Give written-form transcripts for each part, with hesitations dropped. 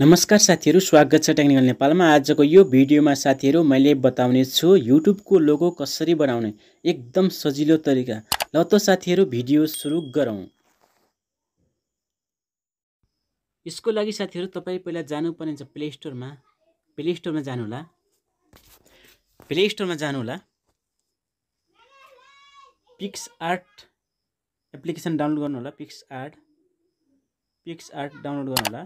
नमस्कार साथीहरु, स्वागत छ टेक्निकल नेपालमा। आजको यो भिडियोमा साथीहरु मैले बताउने छु युट्युबको लोगो कसरी बनाउने एकदम सजिलो तरिका। ल त साथीहरु भिडियो सुरु गरौँ। यसको लागि साथीहरु तपाई पहिला जानुपर्ने छ प्ले स्टोरमा जानुहोला। PicsArt एप्लिकेसन डाउनलोड गर्नुहोला। PicsArt डाउनलोड गर्नुहोला।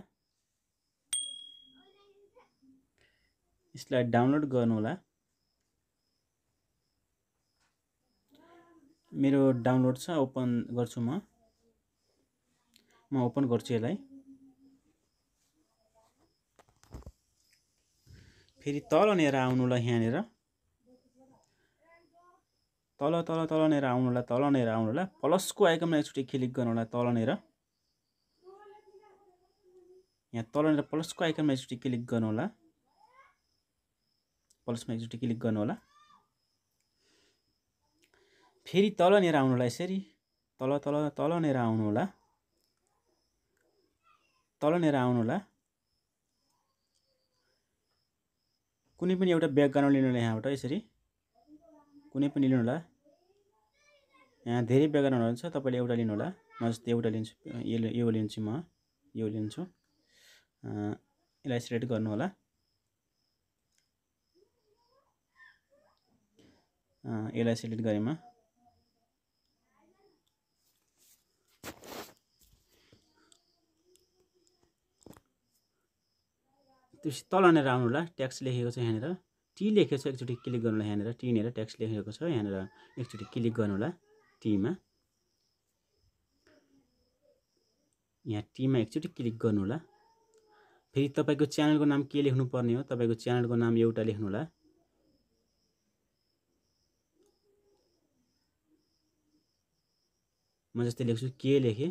यसलाई डाउनलोड गर्नुहोला। मेरो डाउनलोड छ, ओपन गर्छु म ओपन गर्छु यसलाई। फेरि तल नेर आउनुला। यहाँनेर तल नेर आउनुला। प्लसको आइकनमा एकचोटी क्लिक गर्नुहोला। तल नेर यहाँ तल नेर प्लसको आइकनमा एकचोटी क्लिक गर्नुहोला। प्लसमा एकचोटी क्लिक गर्नुहोला। फेरि तल नेर आउनुला। यसरी तल नेर आउनुहोला। कुनै पनि एउटा ब्याकग्राउन्ड लिनुहोला। यहाँबाट यसरी कुनै पनि लिनुहोला। यहाँ धेरै ब्याकग्राउन्डहरु छ, तपाईले एउटा लिनुहोला। म जस्तै एउटा लिन्छु, यो लिन्छु म, यो लिन्छु। यसलाई सिलेक्ट गर्नुहोला। यसलाई सिलेक्ट गरे म त्यसपछि तल नेर आउनुहोला। ट्याक्स लेखेको छ यहाँनेर, टी लेखेको छ, एकचोटी क्लिक गर्नुहोला। यहाँनेर टी नेर ट्याक्स लेखेको छ, यहाँनेर एकचोटी क्लिक गर्नुहोला। टीमा यहाँ टीमा एकचोटी क्लिक गर्नुहोला। फेरि तपाईको च्यानलको नाम के लेख्नु पर्ने हो? तपाईको च्यानलको नाम एउटा लेख्नुहोला। म जस्तै लेख्छु के लेखे।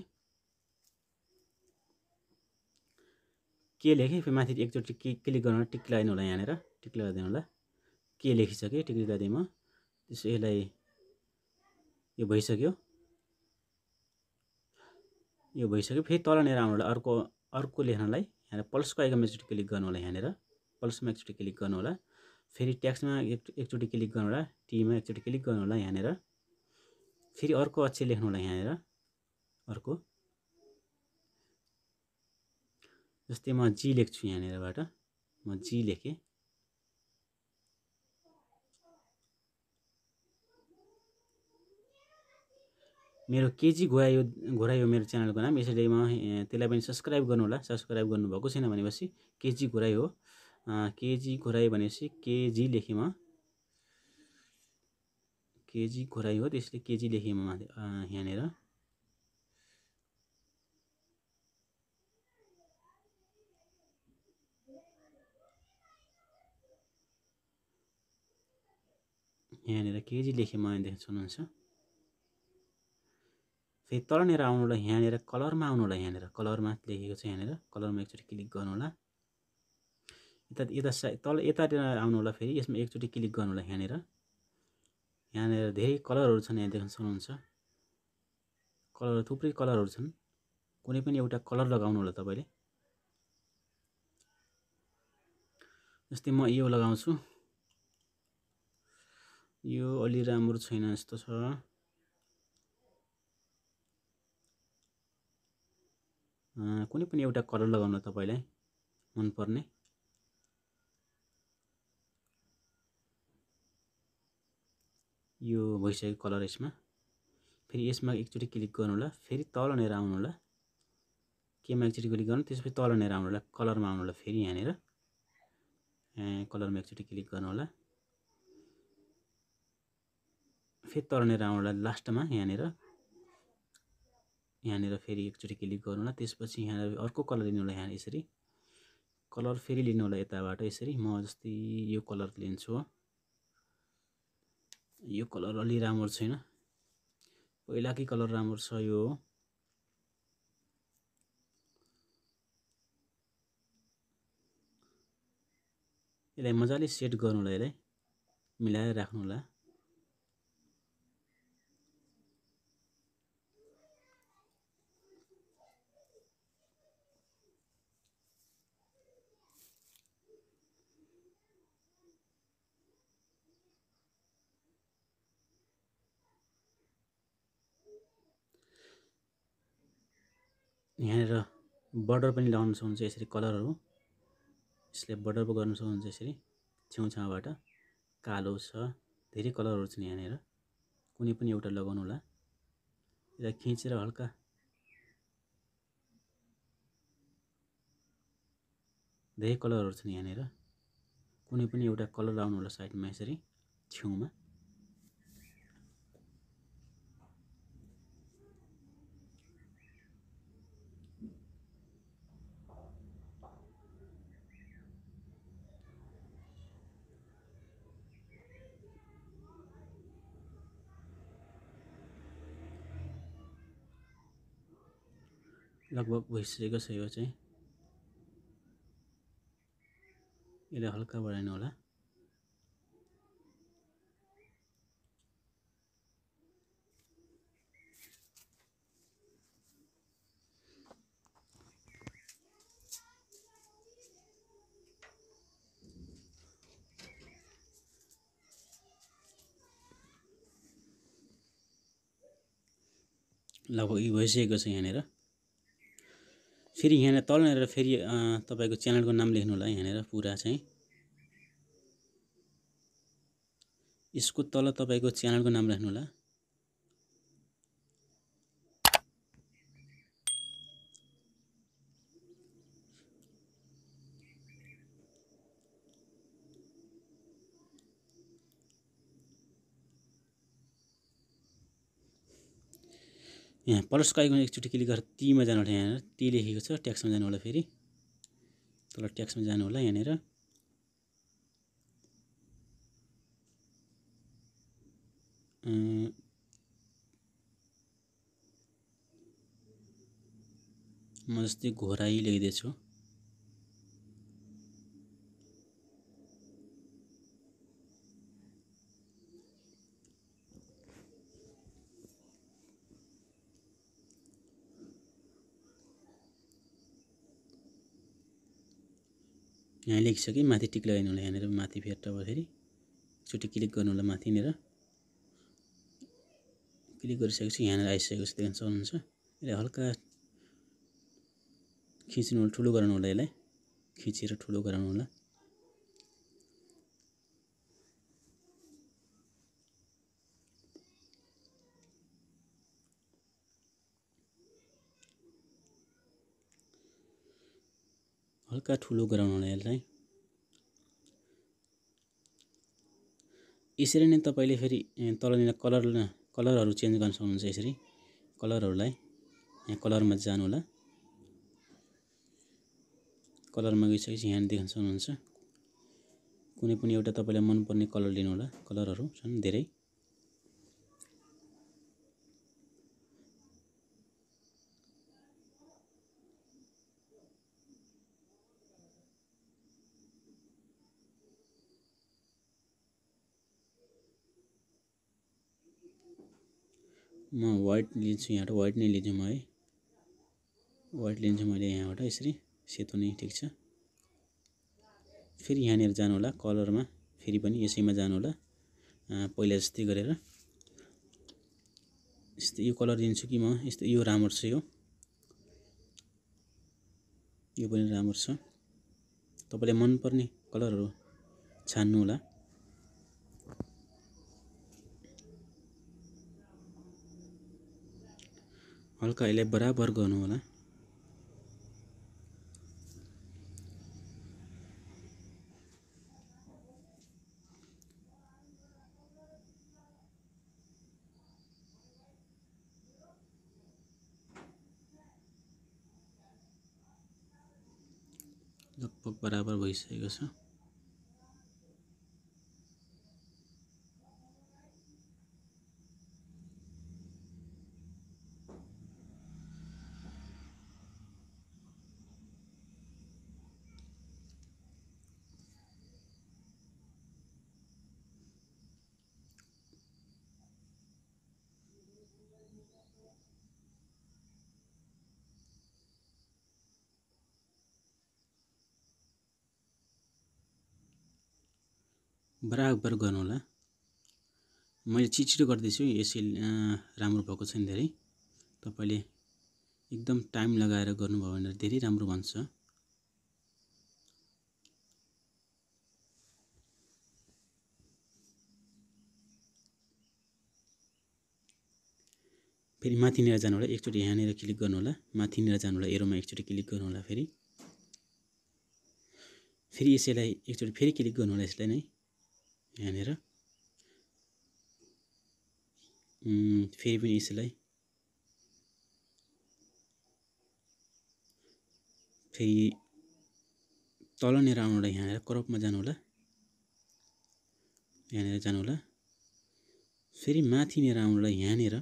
फेरि माथि एकचोटी क्लिक गर्नुहोला। टिक लगाइदिनुहोला। यहाँनेर टिक लगाइदिनुहोला। के लेखिसके टिक लगाइदिए म। त्यसो यसलाई यो भइसक्यो। फेरि तल नेर आउनुहोला। अर्को लेख्नलाई यहाँ प्लसको आइकनमा एकचोटी क्लिक गर्नुहोला। यहाँनेर प्लसमा एकचोटी क्लिक गर्नुहोला। फेरि ट्याक्समा एकचोटी क्लिक गर्नुहोला। टीमा एकचोटी क्लिक गर्नुहोला। यहाँनेर फेरि अर्को अक्षर लेख्नुहोला। यहाँनेर अर्को, जस्तै म जी लेख्छु। यहाँनेरबाट म जी लेखेँ। मेरो केजी घोरायो मेरो च्यानलको नाम। यसैले म त्यसलाई पनि सब्स्क्राइब गर्नुहोला। सब्स्क्राइब गर्नुभएको छैन भनेपछि केजी घोरायो हो। केजी घोरायो भनेपछि केजी लेखेँ म। केजी घोरायो हो, त्यसले केजी लेखेँ म यहाँनेर। केजी लेखेँ म, यहाँ देख्न सक्नुहुन्छ। फेरि तल नेर आउनुहोला। यहाँनेर कलरमा आउनुहोला। यहाँनेर कलरमा लेखेको छ। यहाँनेर कलरमा एकचोटी क्लिक गर्नुहोला। यतातिर आउनुहोला। फेरि यसमा एकचोटी क्लिक गर्नुहोला। यहाँनेर धेरै कलरहरू छन्। यहाँ देख्न सक्नुहुन्छ। थुप्रै कलरहरू छन्। कुनै पनि एउटा कलर लगाउनु होला तपाईले। जस्तै म यो लगाउँछु। यो अलि राम्रो छैन जस्तो छ। कुनै पनि एउटा कलर लगाउनु तपाईलाई मन पर्ने। यो भइसक्यो कलर यसमा। फेरि यसमा एकचोटी क्लिक गर्नुहोला। फेरि तल नेर आउनुहोला। केमा एकचोटी क्लिक गर्नु, त्यसपछि तल नेर आउनुहोला। कलरमा आउनुहोला। फेरि यहाँनेर कलरमा एकचोटी क्लिक गर्नुहोला। फेरि तल नेर आउनुहोला। लास्टमा यहाँनेर फेरि एकचोटी क्लिक गर्नुहोला। त्यसपछि यहाँ अर्को कलर लिनुहोला। यहाँ यसरी कलर फेरि लिनुहोला यताबाट। यसरी म जस्तै यो कलर लिन्छु। यो कलर अलि राम्रो छैन, पहिलाकै कलर राम्रो छ। यो यसलाई मजाले सेट गर्नुहोला। यसलाई मिलाएर राख्नुहोला। यहाँनिर बर्डर पनि लगाउन सक्नुहुन्छ यसरी कलरहरू यसले बर्डर पनि गर्न सक्नुहुन्छ यसरी छेउछाउबाट कालो छ धेरै कलरहरू छन् यहाँनिर कुनै पनि एउटा लगाउनु होला यसलाई खिचेर हल्का धेरै कलरहरू छन् यहाँनिर कुनै पनि एउटा कलर लाउनु होला साइडमा यसरी छेउमा लगभग भइसकेको छ यो चाहिँ यसलाई हल्का बढाइनु होला लगभग यो भइसकेको छ यहाँनिर फेरि यहाँ तलनिर फेरि तपाईको च्यानलको नाम लेख्नु होला यहाँनिर पुरा चाहिँ यसको तल तपाईको च्यानलको नाम लेख्नु होला यहाँ प्लसको आइकन एकचोटि क्लिक गरेर टीमा जानु होला यहाँनिर टी लेखेको छ ट्याक्समा जानु होला फेरि तल ट्याक्समा जानु होला यहाँनिर म जस्तै घोराई लेख्दैछु यहाँ लेखिसकेँ माथि टिक लगाइनु होला यहाँनिर माथि फेरि तपाईँ फेरि एकचोटि क्लिक गर्नु होला माथिनिर क्लिक गरिसकेपछि यहाँनिर आइसकेको छ देख्न सक्नुहुन्छ यसलाई हल्का खिच्नु होला ठुलो गराउनु होला यसलाई खिचेर ठुलो गराउनु होला हल्का ठुलो गराउनु होला यसलाई यसरी नै तपाईले फेरि तलनिर कलरहरू चेन्ज गर्न सक्नुहुन्छ यसरी कलरहरूलाई यहाँ कलरमा जानु होला कलरमा गइसकेपछि यहाँ देख्न सक्नुहुन्छ कुनै पनि एउटा तपाईलाई मन पर्ने कलर लिनु होला कलरहरू छन् धेरै म व्हाइट लिन्छु यहाँबाट व्हाइट नै लिन्छु म है व्हाइट लिन्छु मैले यहाँबाट यसरी सेतो नै ठिक छ फेरि यहाँनिर जानु होला कलरमा फेरि पनि यसैमा जानु होला पहिला जस्तै गरेर यस्तो यो कलर दिन्छु कि म यस्तो यो राम्रो छ यो पनि राम्रो छ तपाईलाई मन पर्ने कलरहरू छान्नु होला हल्का यसलाई बराबर गर्नु होला लगभग बराबर भइसकेको छ बराबर गर्नु होला मैले छिटो गर्दैछु यसै राम्रो भएको छैन धेरै तपाईले एकदम टाइम लगाएर गर्नुभयो भने धेरै राम्रो बन्छ। फेरि माथिनिर जानु होला, एकचोटि यहाँनिर क्लिक गर्नु होला, माथिनिर जानु होला, एरोमा एकचोटि क्लिक गर्नु होला, फेरि यसैलाई एकचोटि फेरि क्लिक गर्नु होला, यसलाई नै यहाँनिर फेरि पनि यसैलाई फेरि तलनिर आउनु होला, यहाँनिर क्रपमा जानु होला, यहाँनिर जानु होला, फेरि माथिनिर आउनु होला, यहाँनिर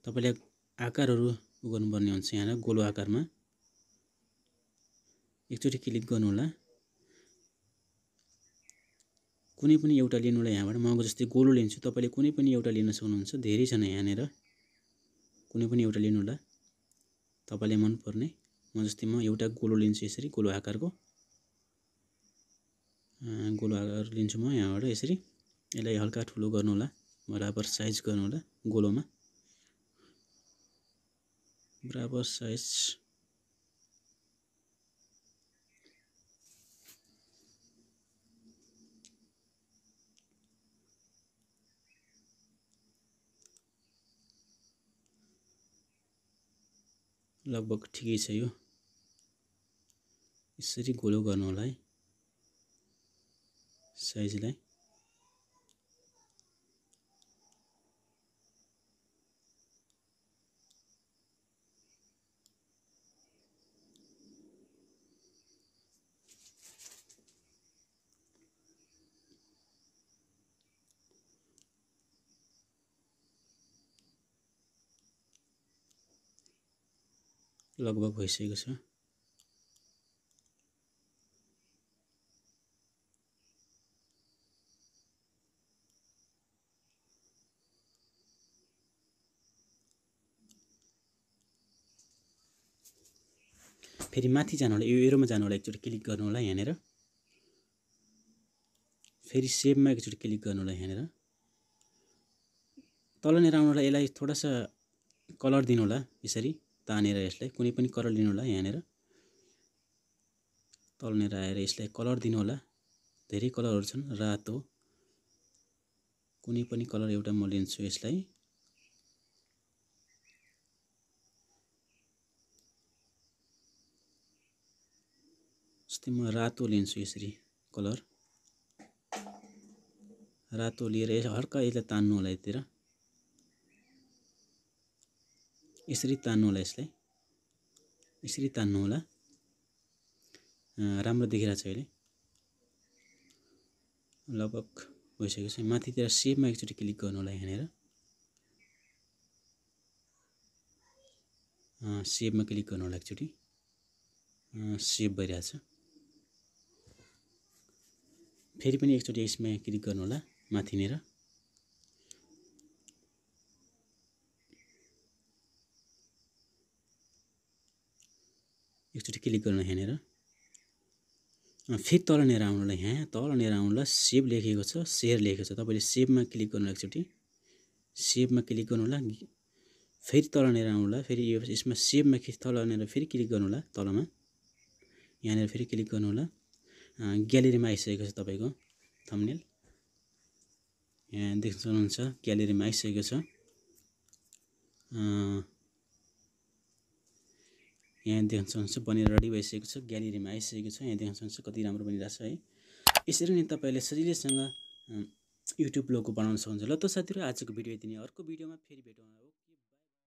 तपाईले आकारहरू गर्नुपर्ने हुन्छ। यहाँ गोलो आकारमा एकचोटि क्लिक गर्नु होला, कुनै पनि एउटा लिनु होला। यहाँबाट म जस्तै गोलो लिन्छु, तपाईले कुनै पनि एउटा लिन सक्नुहुन्छ, धेरै छन् यहाँनिर, कुनै पनि एउटा लिनु होला तपाईलाई मन पर्ने। म जस्तै म एउटा गोलो लिन्छु, यसरी गोलो आकारको गोलो आकार लिन्छु म यहाँबाट यसरी। यसलाई हल्का ठुलो गर्नु होला, बराबर साइज गर्नु होला, गोलोमा बराबर साइज लगभग ठिकै छ। यो यसरी गोलो गर्नु होला है साइजलाई। लगभग भइसकेको छ। फेरि माथि जानु होला, यो एरोमा जानु होला, एकचोटि क्लिक गर्नु होला यहाँनिर, फेरि सेभमा एकचोटि क्लिक गर्नु होला, यहाँनिर तलनिर आउनु होला। यसलाई थोडा सा कलर दिनु होला, यसरी तानेर यसलाई कुनै पनि कलर लिनु होला, यहाँनिर तलनिर आएर यसलाई कलर दिनु होला। धेरै कलरहरू छन्, रातो कुनै पनि कलर एउटा म लिन्छु, यसलाई जस्तै म रातो लिन्छु, यसरी कलर रातो लिएर हल्का यसलाई तान्नु होला, यतिर यसरी तान्नु होला, यसरी तान्नु होला। राम्रो देखिरहेको छ अहिले, लगभग भइसकेको छ। माथितिर सेभमा एकचोटि क्लिक गर्नु होला, यहाँनिर सेभमा क्लिक गर्नु होला, एकचोटि सेभ भइरहेछ। फेरि पनि एकचोटि यसमा क्लिक गर्नु होला, माथिनिर एकचोटि क्लिक गर्नु यहाँनिर, फेरि तलनिर आउनु होला, यहाँ तलनिर आउनु होला, सेभ लेखेको छ, सेयर लेखेको छ, तपाईले सेभमा क्लिक गर्नु होला, एकचोटि सेभमा क्लिक गर्नु होला, फेरि तलनिर आउनु होला, फेरि यसमा सेभमा तलनिर फेरि क्लिक गर्नु होला, तलमा यहाँनिर फेरि क्लिक गर्नु होला। ग्यालेरीमा आइसकेको छ तपाईको थम्बनेल, यहाँ देख्न सक्नुहुन्छ, ग्यालेरीमा आइसकेको छ। यहाँ देख्न सक्नुहुन्छ बनेर रेडी भइसकेको छ, ग्यालेरीमा आइसकेको छ। यहाँ देख्न सक्नुहुन्छ कति राम्रो बनिरहेछ है। यसरी नै तपाईले सजिलैसँग युट्युब लोगो बनाउन सक्नुहुन्छ। ल त साथीहरु, आजको भिडियो यति नै, अर्को भिडियोमा फेरि भेटौँ।